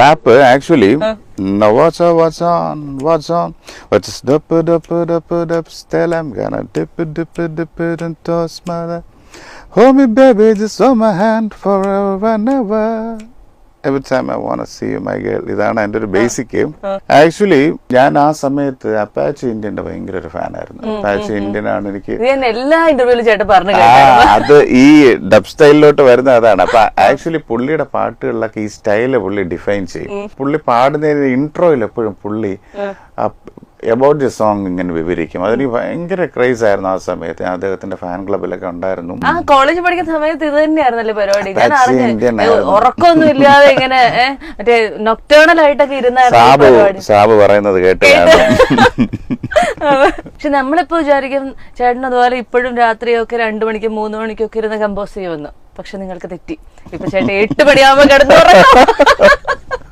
Rap actually what's on what's dup still I'm gonna dip it and toss my life. Hold me baby just hold my hand forever and ever every time I want to see you my girl. ഇതാണ് എൻ്റെ ഒരു basic. Actually ഞാൻ ആ സമയത്ത് Apache ഇന്ത്യന്റെ ഭയങ്കര ഒരു ഫാനായിരുന്നു. Apache Indian ആണ് എനിക്ക് എല്ലാ ഇന്റർവ്യൂലും ചേട്ടൻ പറഞ്ഞു. അത് ഈ ഡബ് സ്റ്റൈലിലോട്ട് വരുന്ന അതാണ്. അപ്പൊ ആക്ച്വലി പുള്ളിയുടെ പാട്ടുകളിലൊക്കെ ഈ സ്റ്റൈല് പുള്ളി ഡിഫൈൻ ചെയ്യും. പുള്ളി പാടുന്നതിന് ഇൻട്രോയിൽ എപ്പോഴും പുള്ളി എബൌട്ട് ദി സോങ് ഇങ്ങനെ വിവരിക്കും. അതെനിക്ക് ഭയങ്കര ക്രേസ് ആയിരുന്നു ആ സമയത്ത്. ഞാൻ അദ്ദേഹത്തിന്റെ ഫാൻ ക്ലബിലൊക്കെ ഉണ്ടായിരുന്നു. ആ കോളേജ് പഠിക്കുന്ന സമയത്ത് ഇത് തന്നെയായിരുന്നല്ലേ പരിപാടി? ഞാൻ ഉറക്കമൊന്നും ഇല്ലാതെ ഇങ്ങനെ മറ്റേ നൊക്ടേണൽ ആയിട്ടൊക്കെ ഇരുന്നായിരുന്നു. സാബ് പറയുന്നത് കേട്ട്. പക്ഷെ നമ്മളിപ്പോ വിചാരിക്കും ചേട്ടൻ അതുപോലെ ഇപ്പോഴും രാത്രിയൊക്കെ 2 മണിക്കും 3 മണിക്കൊക്കെ ഇരുന്ന് കമ്പോസ് ചെയ്യുമെന്ന്. പക്ഷെ നിങ്ങൾക്ക് തെറ്റി. ഇപ്പൊ ചേട്ടൻ 8 മണിയാവുമ്പോ കിടന്നു.